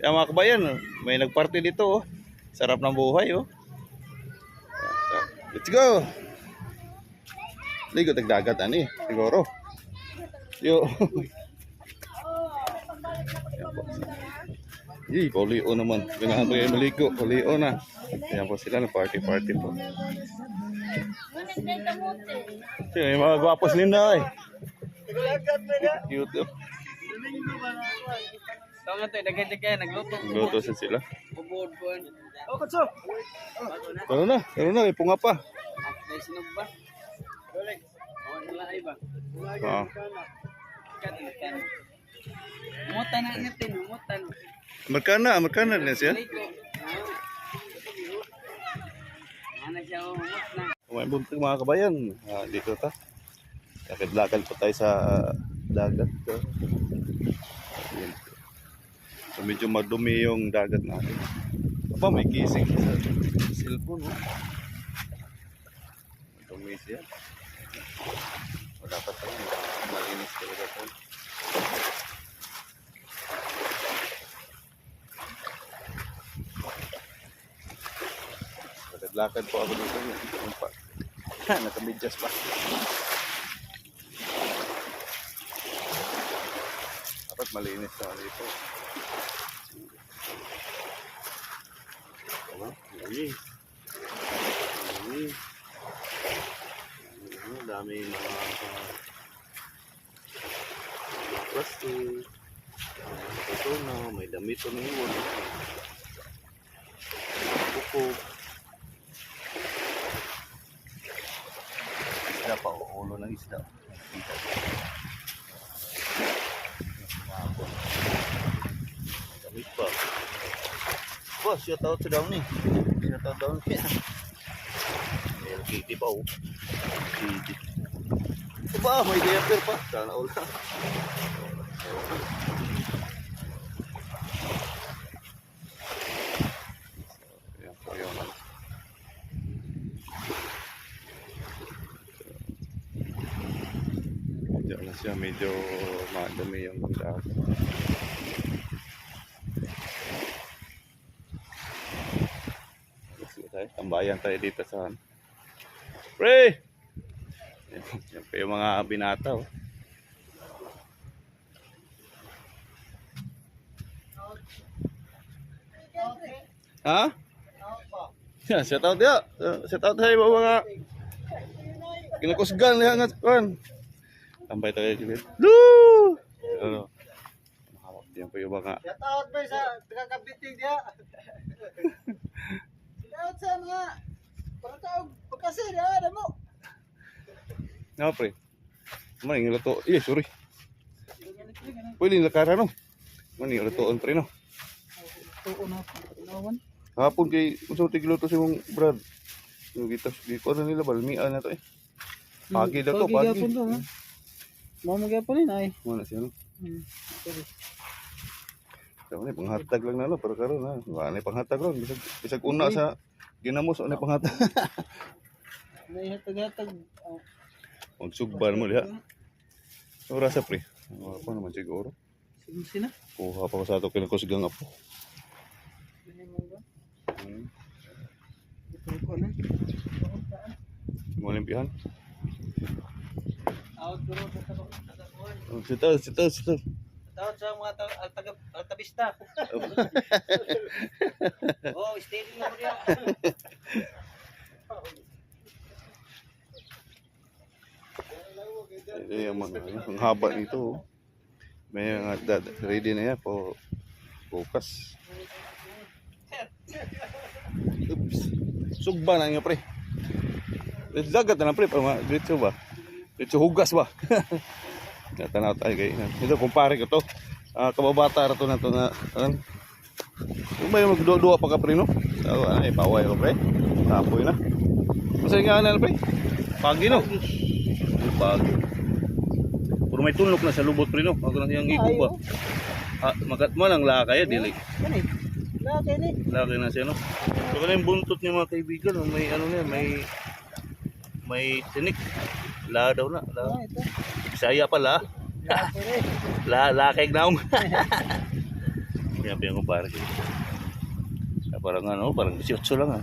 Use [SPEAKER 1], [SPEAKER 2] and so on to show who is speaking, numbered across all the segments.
[SPEAKER 1] Kaya mga kabayan, may nagparty dito oh. Sarap ng buhay oh. Let's go. Ligo tagdagat ani siguro. Yo. Yee, polio naman. Ganahan po yung maligo. Polio na. Ayan po sila na party po. Sige, may mga gwapos linda eh. Cute oh.
[SPEAKER 2] Ito nga ito, dagay-dagay, nagluto.
[SPEAKER 1] Nagluto sila.
[SPEAKER 2] Bubod po.
[SPEAKER 3] Oh, kutso.
[SPEAKER 1] Ano na, ipunga pa.
[SPEAKER 2] May sinog ba? Balik. O, wala ay ba?
[SPEAKER 1] Oo.
[SPEAKER 2] Umutan na natin, umutan.
[SPEAKER 1] Magkana din siya.
[SPEAKER 2] Liko. Ano siya, umut na.
[SPEAKER 1] May bunting mga kabayan. Dito ta. Lakad po tayo sa dagat. So, medyo madumi yung dagat natin. Aba, may kising sa cellphone. Oh. Madumi siya. Wala pa tayo. Malinis talaga po. Lakad po ako dito. Nakamedyas pa. Dapat malinis na dito. Dami mga plastic. Ito na, may damit na yun. Bukog. Isda pa, ulo ng isda. Damit pa. Wah, shout out sa down eh. Shout out down kaya. LKT pa oh. LKT. Ito ba? May diaper pa. Sana all. Ayan po yung ano. Diyan na siya. Medyo madami yung dagat. Tambayan tayo dito sa pre! Yan pa yung mga binata oh. Ha? Yan, shout out ya. Shout out sa mga kinakusgan niya nga kan. Tambay tayo dito. Loo! Ano? Yan pa yung mga
[SPEAKER 3] Shout out ba sa tagakabiting dia. Shout sa mga pagkaog pagkasi dia ada mo.
[SPEAKER 1] nga pre. Maning luto. Eh, sorry. Pwede lakaran no. Maning lutoon pre no.
[SPEAKER 3] Tuon na nawan.
[SPEAKER 1] Hapon kay unsa tigluto si mong brad. Yung gitas di ko na nila balmian na to eh. Pagi daw to, pagi.
[SPEAKER 3] Mo magyapon ni ay.
[SPEAKER 1] Mo na siya no.
[SPEAKER 3] Sorry.
[SPEAKER 1] Daw ni panghatag lang na no, pero karon na. Wala ni panghatag ron. Bisag una sa ginamos ani panghatag.
[SPEAKER 3] May hatag-hatag.
[SPEAKER 1] Magsugban mo diha. Ora sa pre. Apa naman siguro.
[SPEAKER 3] Sige sina.
[SPEAKER 1] Kuha pa ko sa ato kinakusgang apo.
[SPEAKER 3] Ito ko na.
[SPEAKER 1] Mo limpihan.
[SPEAKER 2] Out duro sa tabak.
[SPEAKER 1] Sito.
[SPEAKER 2] Tawad sa mga altabista. Oh, steady na mo diya.
[SPEAKER 1] Ang haba nito. May ready na yan po bukas. Oops. Sugba na nga pre. Dagat na pre. Diretso ba? Diretso hugas ba? Tanaw tayo kayo. Ito kumpare ko to. Kababata rato na to na. Kung ba yung magdudua pa ka pre no? Ay paway ko pre. Tapoy na. Masaya nga na pre. Pagi no? Pagi. Puro may tunok na sa lubot pre no. Ako na yung iko ba. Magat mo lang lakay dili.
[SPEAKER 3] Kani. Laki ni.
[SPEAKER 1] Laki na siya no. So kana yung buntot niya mga kaibigan, may ano niya, may tinik. La daw na. La.
[SPEAKER 3] Ito.
[SPEAKER 1] Bisaya pala.
[SPEAKER 3] Laki ni.
[SPEAKER 1] Lakay gnaom. Yan pa yung kumpare ko. Parang ano, parang 18 lang ah.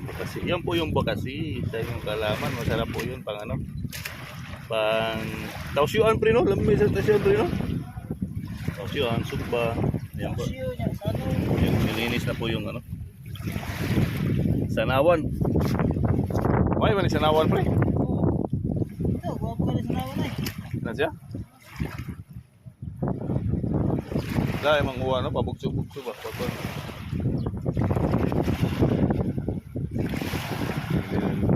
[SPEAKER 1] Bakasi. Yan po yung bakasi. Sa yung kalaman, masarap po yun pang ano. Pang tausyuan pre no? Lamay sa tausyuan pre no? Tausyuan, sugba. Yan po.
[SPEAKER 3] Siyo niya, sa ano?
[SPEAKER 1] Yung nilinis na po yung ano. Sanawan. May balik sanawan pre.
[SPEAKER 3] Oo. Ito, guwapo ka rin sa nawan ay.
[SPEAKER 1] Na siya? Dahil manguha no, pabugso-bugso ba? Pagod.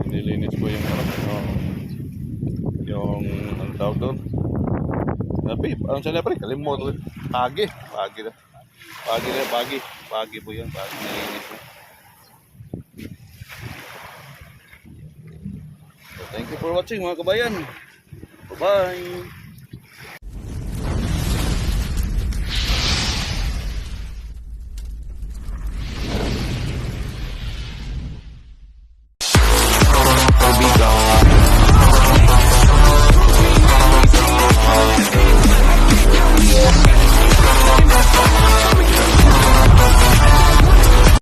[SPEAKER 1] Nilinis po yung ano, yung ang tawag doon. Tapi, ano siya na pre, kalimot. Pagi na. Pagi po yan, pagi nilinis po. So, thank you for watching mga kabayan. Bye-bye.